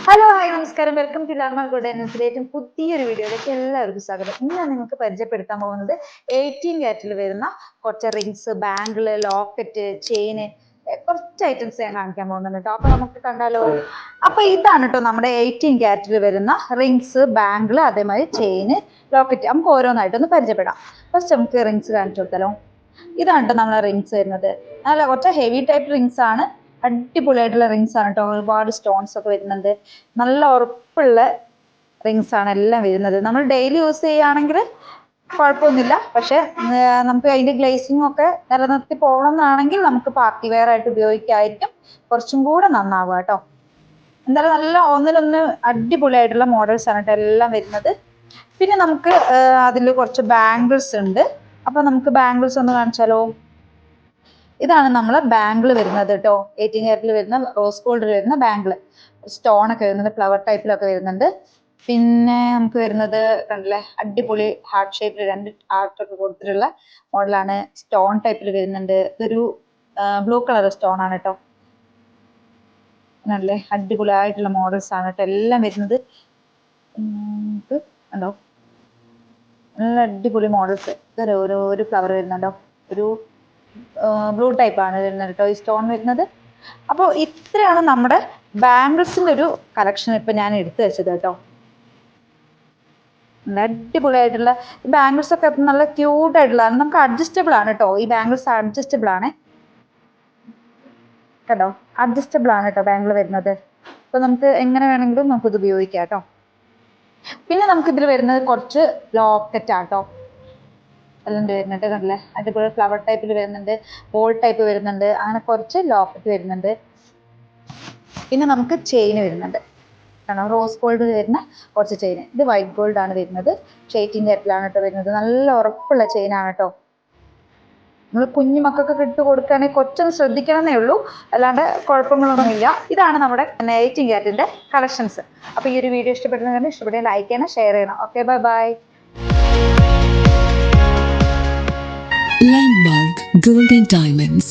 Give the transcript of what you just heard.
Hello hi നമസ്കാരം, welcome to ലാർമ golden പുതിയൊരു വീഡിയോയിലേക്ക് എല്ലാവർക്കും സ്വാഗതം. ഇന്ന് ഞാൻ നിങ്ങൾക്ക് പരിചയപ്പെടുത്താൻ പോകുന്നത് 18 കാരറ്റിൽ വരുന്ന കുറച്ച് റിങ്സ്, ബാങ്കിള്, ലോക്കറ്റ്, ചെയിന്, കുറച്ച് ഐറ്റംസ് ഞാൻ കാണിക്കാൻ പോകുന്നുണ്ട് കേട്ടോ. അപ്പൊ നമുക്ക് കണ്ടാലോ. അപ്പൊ ഇതാണ് കേട്ടോ നമ്മുടെ 18 കാരറ്റിൽ വരുന്ന റിങ്സ്, ബാങ്കിള്, അതേമാതിരി ചെയിന്, ലോക്കറ്റ്. നമുക്ക് ഓരോന്നായിട്ടൊന്ന് പരിചയപ്പെടാം. ഫസ്റ്റ് നമുക്ക് റിങ്സ് കാണിച്ചു കൊടുത്താലോ. ഇതാണ് കേട്ടോ നമ്മളെ റിങ്സ് വരുന്നത്. നല്ല കുറച്ച് ഹെവി ടൈപ്പ് റിങ്സ് ആണ്. അടിപൊളിയായിട്ടുള്ള റിങ്സ് ആണ് കേട്ടോ. ഒരുപാട് സ്റ്റോൺസ് ഒക്കെ വരുന്നുണ്ട്. നല്ല ഉറപ്പുള്ള റിങ്സ് ആണ് എല്ലാം വരുന്നത്. നമ്മൾ ഡെയിലി യൂസ് ചെയ്യുകയാണെങ്കിൽ കുഴപ്പമൊന്നുമില്ല. പക്ഷെ നമുക്ക് അതിന്റെ ഗ്ലേസിംഗ് ഒക്കെ നിലനിർത്തി പോകണം എന്നാണെങ്കിൽ നമുക്ക് പാർട്ടി വെയർ ആയിട്ട് ഉപയോഗിക്കായിരിക്കും കുറച്ചും കൂടെ നന്നാവുക കേട്ടോ. എന്തായാലും നല്ല ഒന്നിനൊന്ന് അടിപൊളിയായിട്ടുള്ള മോഡൽസ് ആണ് കേട്ടോ എല്ലാം വരുന്നത്. പിന്നെ നമുക്ക് അതിൽ കുറച്ച് ബാംഗിൾസ് ഉണ്ട്. അപ്പൊ നമുക്ക് ബാംഗിൾസ് ഒന്ന് കാണിച്ചാലോ. ഇതാണ് നമ്മളെ ബാംഗിൾ വരുന്നത് കേട്ടോ. 18 കാരറ്റിൽ വരുന്ന റോസ് ഗോൾഡിൽ വരുന്ന ബാംഗിൾ. സ്റ്റോൺ ഒക്കെ വരുന്നുണ്ട്, ഫ്ലവർ ടൈപ്പിലൊക്കെ വരുന്നുണ്ട്. പിന്നെ നമുക്ക് വരുന്നത് കണ്ടില്ലേ, അടിപൊളി ഹാർട്ട് ഷേപ്പിൽ 2 ഹാർട്ടൊക്കെ കൊടുത്തിട്ടുള്ള മോഡലാണ്. സ്റ്റോൺ ടൈപ്പിൽ വരുന്നുണ്ട്. ഇതൊരു ബ്ലൂ കളർ സ്റ്റോൺ ആണ് കേട്ടോ. നല്ല അടിപൊളിയായിട്ടുള്ള മോഡൽസ് ആണ് കേട്ടോ എല്ലാം വരുന്നത്. ഉണ്ടോ, നല്ല അടിപൊളി മോഡൽസ്. ഒരു ഫ്ലവർ വരുന്നുണ്ടോ, ഒരു ബ്ലൂ ടൈപ്പ് ആണ് വരുന്നത് കേട്ടോ ഈ സ്റ്റോൺ വരുന്നത്. അപ്പോൾ ഇത്രയാണ് നമ്മുടെ ബാംഗിൾസിന്റെ ഒരു കളക്ഷൻ ഇപ്പൊ ഞാൻ എടുത്തു വെച്ചത് കേട്ടോ. നല്ല അടിപൊളിയായിട്ടുള്ള ബാംഗിൾസ് ഒക്കെ നല്ല ക്യൂട്ട് ആയിട്ടുള്ളതാണ്. നമുക്ക് അഡ്ജസ്റ്റബിൾ ആണ് കേട്ടോ. ഈ ബാംഗിൾസ് അഡ്ജസ്റ്റബിൾ ആണ് കേട്ടോ. അഡ്ജസ്റ്റബിൾ ആണ് കേട്ടോ ബാംഗിൾ വരുന്നത്. അപ്പൊ നമുക്ക് എങ്ങനെ വേണമെങ്കിലും നമുക്ക് ഇത് ഉപയോഗിക്കാം കേട്ടോ. പിന്നെ നമുക്ക് ഇതിൽ വരുന്നത് കുറച്ച് ലോക്കറ്റ് ആട്ടോ എല്ലാം വരുന്നുണ്ട്. കണ്ടില്ലേ, അതേപോലെ ഫ്ലവർ ടൈപ്പിൽ വരുന്നുണ്ട്, ബോൾ ടൈപ്പ് വരുന്നുണ്ട്, അങ്ങനെ കുറച്ച് ലോക്കറ്റ് വരുന്നുണ്ട്. പിന്നെ നമുക്ക് ചെയിൻ വരുന്നുണ്ട്. കാരണം റോസ് ഗോൾഡ് വരുന്ന കുറച്ച് ചെയിൻ. ഇത് വൈറ്റ് ഗോൾഡ് ആണ് വരുന്നത്. 18 കാരറ്റിലാണ് കേട്ടോ വരുന്നത്. നല്ല ഉറപ്പുള്ള ചെയിൻ ആണ് കേട്ടോ. നമ്മൾ കുഞ്ഞു മക്കൾക്കൊക്കെ ഇട്ട് കൊടുക്കുകയാണെങ്കിൽ കുറച്ചൊന്ന് ശ്രദ്ധിക്കണമെന്നേ ഉള്ളൂ, അല്ലാണ്ട് കുഴപ്പങ്ങളൊന്നുമില്ല. ഇതാണ് നമ്മുടെ 18 കാരറ്റിന്റെ കളക്ഷൻസ്. അപ്പൊ ഈ ഒരു വീഡിയോ ഇഷ്ടപ്പെട്ടെങ്കിൽ ലൈക്ക് ചെയ്യണം, ഷെയർ ചെയ്യണം. Okay, bye bye. Landmark Gold and Diamonds.